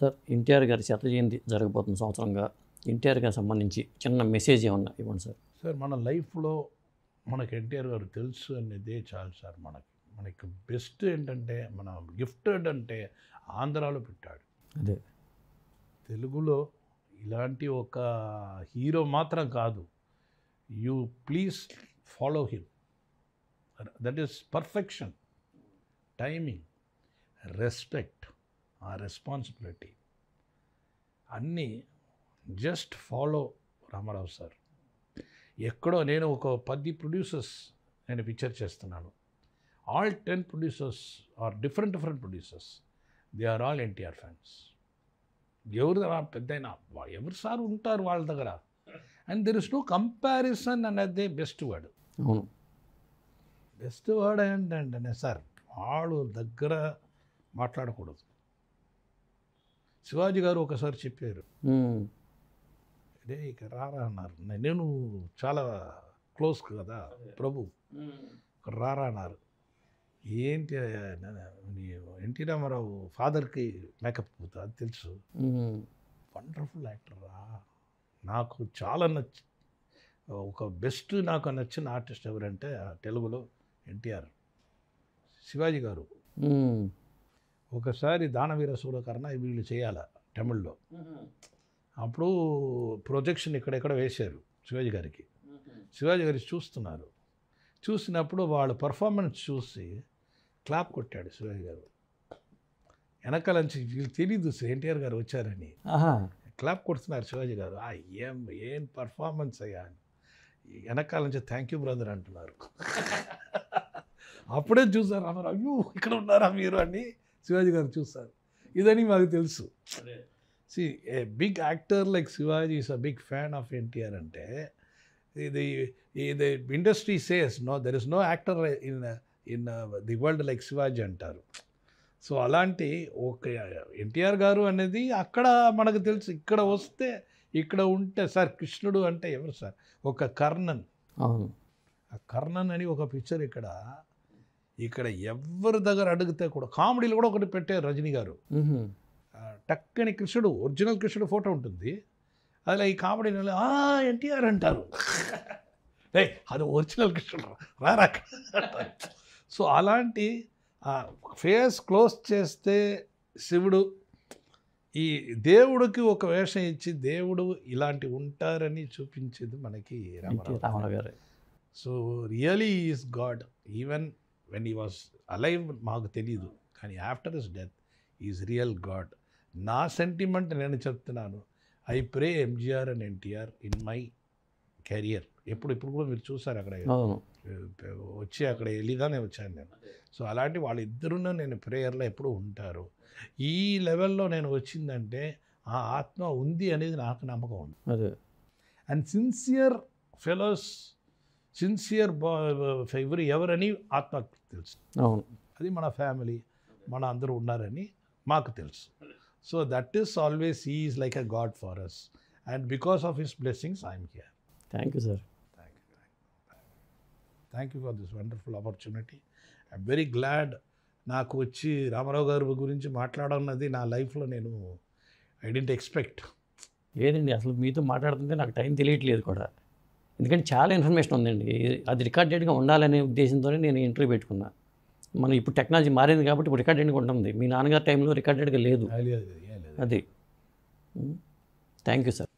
Sir NTR గారి శత జయంతి జరగబోతున్న సంవత్సరంగా ఎన్టీఆర్ గారికి సంబంధించి చిన్న మెసేజ్ ఏమన్నా ఇవ్వండి సార్. సార్ మన లైఫ్లో మనకు ఎన్టీఆర్ గారు తెలుసు అనేదే చాలు సార్. మనకి బెస్ట్ ఏంటంటే మన గిఫ్ట్ ఏంటంటే ఆంధ్రాలో పెట్టాడు. అదే తెలుగులో ఇలాంటి ఒక హీరో మాత్రం కాదు. You please follow him. That is perfection, timing, respect, ఆ రెస్పాన్సిబిలిటీ అన్నీ జస్ట్ ఫాలో రామారావు సార్. ఎక్కడో నేను ఒక 10 ప్రొడ్యూసర్స్ నేను పిక్చర్ చేస్తున్నాను. All 10 producers are different producers. They are all NTR fans. ఎవరు పెద్దయినా ఎవరు సార్ ఉంటారు వాళ్ళ దగ్గర. And there is no comparison అనేది బెస్ట్ వర్డ్. అవును, బెస్ట్ వర్డ్ ఏంటంటే సార్ వాళ్ళు దగ్గర మాట్లాడకూడదు. శివాజీ గారు ఒకసారి చెప్పారు, అదే ఇక రారా అన్నారు. నేను చాలా క్లోజ్ కదా ప్రభు, రారా అన్నారు. ఏంటి ఎన్టీ రామారావు ఫాదర్కి మేకప్ పోతా అది తెలుసు. వండర్ఫుల్ యాక్టర్ రా. నాకు చాలా ఒక బెస్ట్ నాకు నచ్చిన ఆర్టిస్ట్ ఎవరంటే తెలుగులో ఎన్టీఆర్. శివాజీ గారు ఒకసారి దానవీర సూరకర్ణ వీళ్ళు చేయాల తమిళ్లో. అప్పుడు ప్రొజెక్షన్ ఇక్కడెక్కడ వేశారు శివాజీ గారికి. శివాజీ గారికి చూస్తున్నారు. చూసినప్పుడు వాళ్ళ పర్ఫార్మెన్స్ చూసి క్లాప్ కొట్టాడు శివాజీ గారు. వెనకాల నుంచి వీళ్ళు తెలీదు ఎన్టీఆర్ గారు వచ్చారని క్లాప్ కొడుతున్నారు శివాజీ గారు. ఏం పర్ఫార్మెన్స్ అయ్యా. వెనకాల నుంచి థ్యాంక్ యూ బ్రదర్ అంటున్నారు. అప్పుడే చూసారు అన్నారు, అయ్యో ఇక్కడ ఉన్నారా మీరు అని శివాజీ గారు చూస్తారు. ఇదని మాకు తెలుసు. See, a big actor like Shivaji is a big fan of NTR ante the industry says no, there is no actor in the world like Shivaji antaru. So alanti okay NTR garu anedi akkada manaku telusu. ikkada vaste ikkada unte sir Krishnudu ante evaru sir oka Karnan. అవును, ఆ కర్ణన్ అని ఒక picture ఇక్కడ ఎవరి దగ్గర అడిగితే కూడా కామెడీలు కూడా ఒకటి పెట్టారు రజనీ గారు. టక్కని కృష్ణుడు ఒరిజినల్ కృష్ణుడు ఫోటో ఉంటుంది. అలా ఈ కామెడీ ఎన్టీఆర్ అంటారు. అది ఒరిజినల్ కృష్ణుడు రారా. సో అలాంటి ఫేస్ క్లోజ్ చేస్తే శివుడు ఈ దేవుడికి ఒక వేషం ఇచ్చి దేవుడు ఇలాంటి ఉంటారని చూపించేది మనకి రామారావు గారు. So really is God. Even when he was alive మాకు తెలీదు, కానీ after his death is real God. నా సెంటిమెంట్ నేను చెప్తున్నాను. I pray MGR and NTR in my career. ఇప్పుడు కూడా మీరు చూసారు అక్కడ వచ్చి అక్కడ వెళ్ళిదానే వచ్చాను నేను. సో అలాంటి వాళ్ళిద్దరున్న నేను ప్రేయర్లో ఎప్పుడు ఉంటారు. ఈ లెవెల్లో నేను వచ్చిందంటే ఆ ఆత్మ ఉంది అనేది నాకు నమ్మకం ఉంది. అండ్ సిన్సియర్ ఫెలోస్, సిన్సియర్ ఎవరని ఆత్మ తెలుసు. అది మన ఫ్యామిలీ, మన అందరూ ఉన్నారని మాకు తెలుసు. So that is always, he is like a God for us. And because of his blessings, I am here. Thank you, sir. Thank you for this wonderful opportunity. I'm very glad నాకు వచ్చి రామారావు గారి గురించి మాట్లాడన్నది నా లైఫ్లో నేను I didn't expect. లేదండి, అసలు మీతో మాట్లాడుతుంటే నాకు టైం తెలియట్లేదు కూడా. ఎందుకంటే చాలా ఇన్ఫర్మేషన్ ఉందండి. అది రికార్డెడ్గా ఉండాలనే ఉద్దేశంతోనే నేను ఇంటర్వ్యూ పెట్టుకున్నా. మనం ఇప్పుడు టెక్నాలజీ మారింది కాబట్టి ఇప్పుడు రికార్డెడ్గా ఉంటుంది. మీ నాన్నగారి టైంలో రికార్డెడ్గా లేదు. అది. Thank you sir.